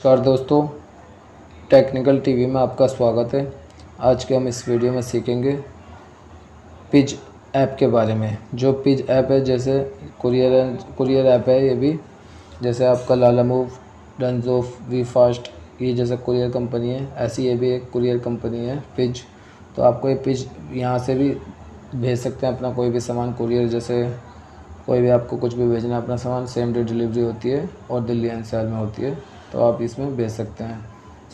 नमस्कार दोस्तों, technical TV में आपका स्वागत है। आज के हम इस वीडियो में सीखेंगे पिज ऐप के बारे में। जो पिज ऐप है, जैसे कुरियर ऐप है ये भी, जैसे आपका लालामूव, डंजोफ, वी फास्ट, ये जैसे कुरियर कंपनी है, ऐसी ये भी एक कुरियर कंपनी है पिज। तो आपको ये पिज यहाँ से भी भेज सकते हैं अपना कोई भी सामान कुरियर, जैसे कोई भी आपको कुछ भी भेजना है अपना सामान, सेम डे डिलीवरी होती है और दिल्ली एनसीआर में होती है, तो आप इसमें भेज सकते हैं।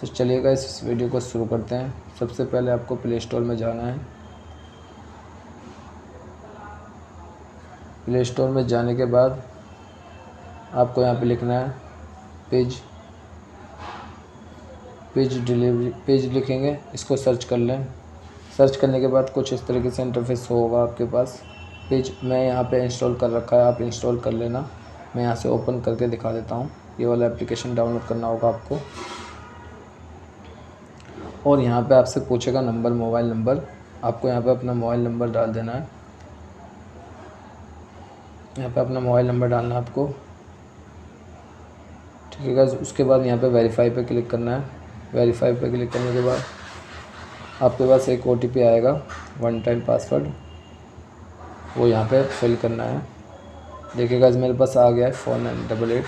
तो चलिएगा इस वीडियो को शुरू करते हैं। सबसे पहले आपको प्ले स्टोर में जाना है। प्ले स्टोर में जाने के बाद आपको यहाँ पे लिखना है पिज डिलीवरी, पिज लिखेंगे, इसको सर्च कर लें। सर्च करने के बाद कुछ इस तरीके से इंटरफेस होगा आपके पास। पिज मैं यहाँ पे इंस्टॉल कर रखा है, आप इंस्टॉल कर लेना। मैं यहाँ से ओपन करके दिखा देता हूँ। ये वाला एप्लीकेशन डाउनलोड करना होगा आपको, और यहाँ पे आपसे पूछेगा नंबर, मोबाइल नंबर। आपको यहाँ पे अपना मोबाइल नंबर डाल देना है। यहाँ पे अपना मोबाइल नंबर डालना है आपको, ठीक है गाइस। उसके बाद यहाँ पे वेरीफाई पे क्लिक करना है। वेरीफाई पे क्लिक करने के बाद आपके पास एक OTP आएगा, 1 टाइम पासवर्ड, वो यहाँ पे फिल करना है। देखिए गाइस, मेरे पास आ गया है 4988।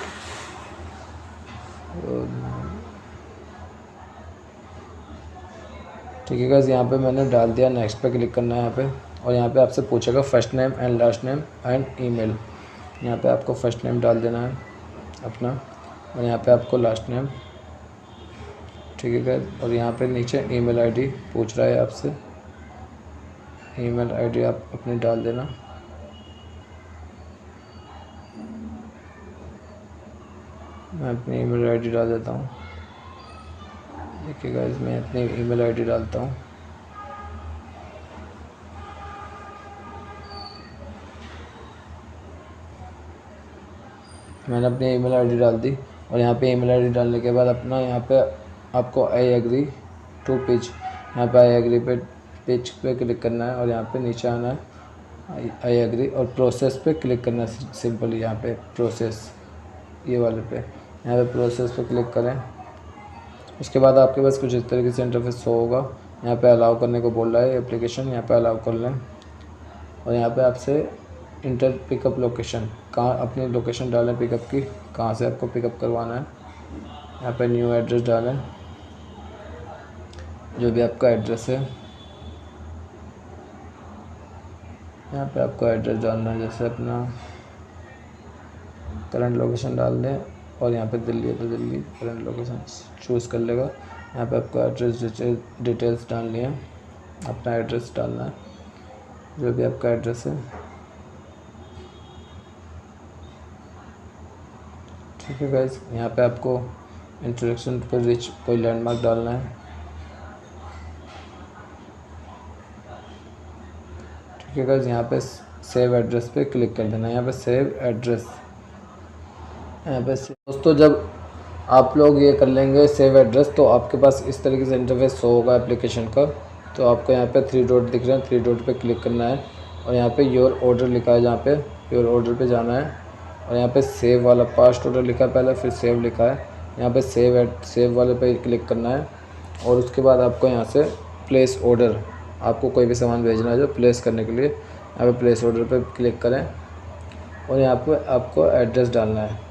ठीक है गाइस, यहाँ पे मैंने डाल दिया। नेक्स्ट पे क्लिक करना है यहाँ पे, और यहाँ पे आपसे पूछेगा first name and last name and email. यहाँ पे आपको फर्स्ट नेम डाल देना है अपना, और यहाँ पे आपको लास्ट नेम, ठीक है गाइस। और यहाँ पे नीचे ईमेल आईडी पूछ रहा है आपसे, ईमेल आईडी आप अपनी डाल देना। मैं अपनी ईमेल आईडी डाल देता हूँ। देखिए गाइस, मैं अपनी ईमेल आईडी डालता हूँ। मैंने अपनी ईमेल आईडी डाल दी, और यहाँ पे ईमेल आईडी डालने के बाद अपना यहाँ पे आपको आई एग्री टू पिच, यहाँ पे आई एग्री पे पिच पे क्लिक करना है, और यहाँ पे नीचे आना है आई एग्री, और प्रोसेस पे क्लिक करना है सिंपली। यहाँ पे प्रोसेस, ये वाले पे, यहाँ पे प्रोसेस पे क्लिक करें। उसके बाद आपके पास कुछ इस तरीके से इंटरफेस होगा। यहाँ पे अलाउ करने को बोल रहा है एप्लीकेशन, यहाँ पे अलाउ कर लें। और यहाँ पे आपसे इंटर पिकअप लोकेशन, कहाँ अपनी लोकेशन डालें पिकअप की, कहाँ से आपको पिकअप करवाना है। यहाँ पे न्यू एड्रेस डालें, जो भी आपका एड्रेस है। यहाँ पे आपको एड्रेस डालना है, जैसे अपना करंट लोकेशन डाल दें, और यहाँ पे दिल्ली है तो दिल्ली करंट लोकेशन चूज़ कर लेगा। यहाँ पे आपको एड्रेस डिटेल्स डालनी है, अपना एड्रेस डालना है, जो भी आपका एड्रेस है, ठीक है गाइस। यहाँ पे आपको इंट्रोडक्शन पर रिच कोई लैंडमार्क डालना है, ठीक है गाइस। यहाँ पे सेव एड्रेस पे क्लिक कर देना है। यहाँ पे सेव एड्रेस, यहाँ पे दोस्तों जब आप लोग ये कर लेंगे सेव एड्रेस, तो आपके पास इस तरीके से इंटरफेस होगा एप्लीकेशन का। तो आपको यहाँ पे 3 डॉट दिख रहे हैं, 3 डॉट पे क्लिक करना है, और यहाँ पे योर ऑर्डर लिखा है, जहाँ पे योर ऑर्डर पे जाना है, और यहाँ पे सेव वाला पास्ट ऑर्डर लिखा है पहले, फिर सेव लिखा है, यहाँ पे सेव वाले पे क्लिक करना है। और उसके बाद आपको यहाँ से प्लेस ऑर्डर, आपको कोई भी सामान भेजना है जो प्लेस करने के लिए, यहाँ पे प्लेस ऑर्डर पे क्लिक करें, और यहाँ पे आपको एड्रेस डालना है।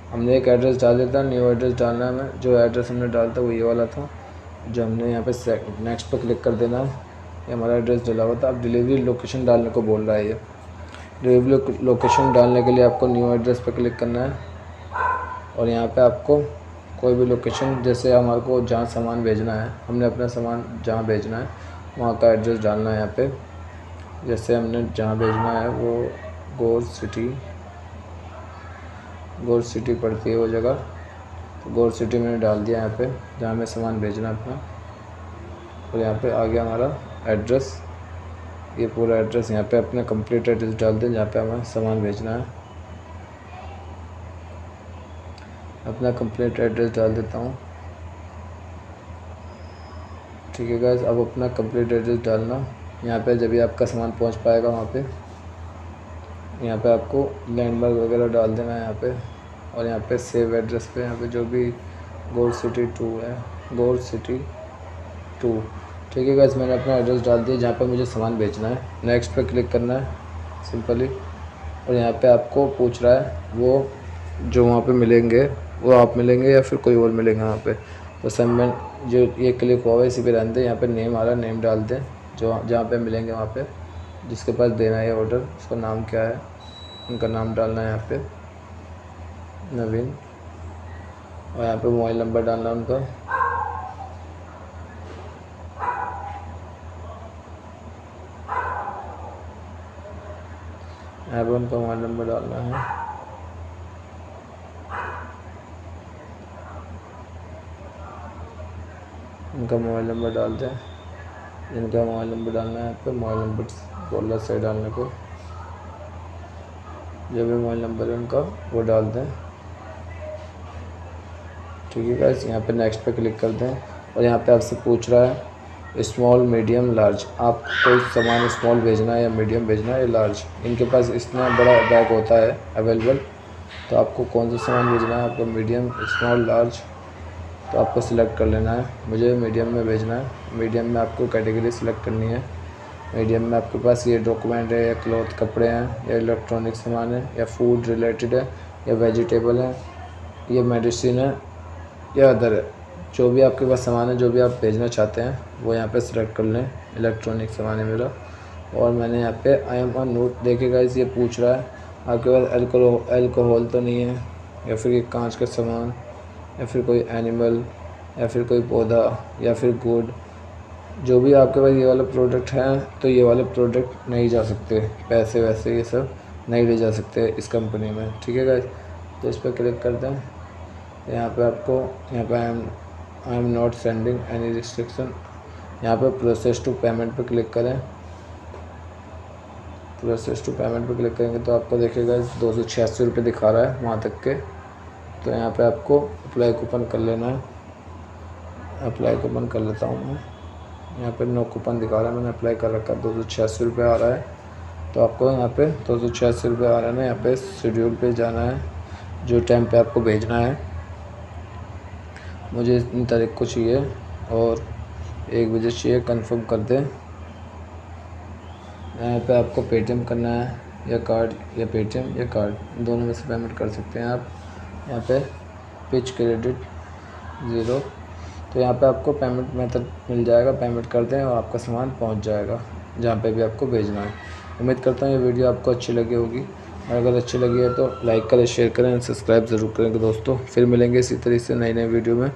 हमने एक एड्रेस डाल दिया था, न्यू एड्रेस डालना है। हमें जो एड्रेस हमने डाला था वो ये वाला था, जो हमने यहाँ पे नेक्स्ट पर क्लिक कर देना है। ये हमारा एड्रेस डाला हुआ था। अब डिलीवरी लोकेशन डालने को बोल रहा है ये। डिलीवरी लोकेशन डालने के लिए आपको न्यू एड्रेस पर क्लिक करना है, और यहाँ पे आपको कोई भी लोकेशन, जैसे हमारे को जहाँ सामान भेजना है, हमने अपना सामान जहाँ भेजना है वहाँ का एड्रेस डालना है यहाँ पे। जैसे हमने जहाँ भेजना है वो गौर सिटी पड़ती है वो जगह, तो गौर सिटी मैंने डाल दिया यहाँ पे, जहाँ हमें सामान भेजना है अपना। और यहाँ पे आ गया हमारा एड्रेस, ये पूरा एड्रेस। यहाँ पे अपना कंप्लीट एड्रेस डाल दें जहाँ पे हमें सामान भेजना है। अपना कंप्लीट एड्रेस डाल देता हूँ, ठीक है गाइस। अब अपना कंप्लीट एड्रेस डालना, यहाँ पे जब भी आपका सामान पहुँच पाएगा वहाँ पे, यहाँ पे आपको लैंडमार्क वगैरह डाल देना है यहाँ पे। और यहाँ पे सेव एड्रेस पे, यहाँ पे जो भी गोल्ड सिटी 2 है, गोल्ड सिटी 2। ठीक है गाइस, मैंने अपना एड्रेस डाल दिया जहाँ पे मुझे सामान बेचना है। नेक्स्ट पे क्लिक करना है सिंपली, और यहाँ पे आपको पूछ रहा है वो जो वहाँ पे मिलेंगे वो आप मिलेंगे या फिर कोई और मिलेंगे वहाँ पे। तो सब में जो ये क्लिक हुआ है इसी पे रहने दें। यहाँ पे नेम आ रहा है, नेम डाल दें जो जहाँ पे मिलेंगे वहाँ पे जिसके पास देना है ऑर्डर, उसका नाम क्या है, उनका नाम डालना है यहाँ पे नवीन, और यहाँ पे मोबाइल नंबर डालना है उनका। यहाँ पे उनका मोबाइल नंबर डालना है, उनका मोबाइल नंबर डाल दें, इनका मोबाइल नंबर डालना है। यहाँ पे मोबाइल नंबर बोला सही डालने को, जो भी मोबाइल नंबर है उनका वो डाल दें। ठीक है गाइस, यहाँ पे नेक्स्ट पे क्लिक कर दें, और यहाँ पे आपसे पूछ रहा है स्मॉल मीडियम लार्ज, आप कोई सामान स्मॉल भेजना है या मीडियम भेजना है या लार्ज। इनके पास इतना बड़ा बैग होता है अवेलेबल, तो आपको कौन सा सामान भेजना है, आपको मीडियम स्मॉल लार्ज, तो आपको सिलेक्ट कर लेना है। मुझे मीडियम में भेजना है। मीडियम में आपको कैटेगरी सिलेक्ट करनी है। मीडियम में आपके पास ये डॉक्यूमेंट है या क्लॉथ कपड़े हैं या इलेक्ट्रॉनिक सामान है या फूड रिलेटेड है या वेजिटेबल है या मेडिसिन है या अदर है। जो भी आपके पास सामान है, जो भी आप भेजना चाहते हैं वो यहाँ पे सिलेक्ट कर लें। इलेक्ट्रॉनिक सामान है मेरा, और मैंने यहाँ पे आई एम ऑन नोट। देखिएगा ये पूछ रहा है आपके पास अल्कोहल तो नहीं है, या फिर ये कांच का सामान, या फिर कोई एनिमल, या फिर कोई पौधा, या फिर गुड। जो भी आपके पास ये वाला प्रोडक्ट है तो ये वाले प्रोडक्ट नहीं जा सकते, पैसे वैसे ये सब नहीं ले जा सकते इस कंपनी में। ठीक है गाइस, तो इस पर क्लिक कर दें। यहाँ पे आपको यहाँ पे I am not sending any restriction, यहाँ पे प्रोसेस टू पेमेंट पे क्लिक करें। प्रोसेस टू पेमेंट पे क्लिक करेंगे तो आपको देखिएगा 286 रुपये दिखा रहा है वहाँ तक के। तो यहाँ पे आपको अप्लाई कूपन कर लेना है। अप्लाई कूपन कर लेता हूँ मैं। यहाँ पे नो कूपन दिखा रहा है, मैंने अप्लाई कर रखा है। 286 रुपये आ रहा है, तो आपको यहाँ पे 286 रुपये आ रहा है ना। यहाँ पे शेड्यूल पे जाना है, जो टाइम पे आपको भेजना है। मुझे इतनी तारीख को चाहिए और 1 बजे चाहिए, कंफर्म कर दें। यहाँ पे आपको पेटीएम करना है या कार्ड, या पेटीएम या कार्ड, दोनों में से पेमेंट कर सकते हैं आप। यहाँ पे पिच क्रेडिट 0, तो यहाँ पे आपको पेमेंट मेथड मिल जाएगा। पेमेंट कर दें और आपका सामान पहुँच जाएगा जहाँ पे भी आपको भेजना है। उम्मीद करता हूँ ये वीडियो आपको अच्छी लगी होगी, और अगर अच्छी लगी है तो लाइक करें, शेयर करें, सब्सक्राइब ज़रूर करेंगे दोस्तों। फिर मिलेंगे इसी तरह से नई वीडियो में।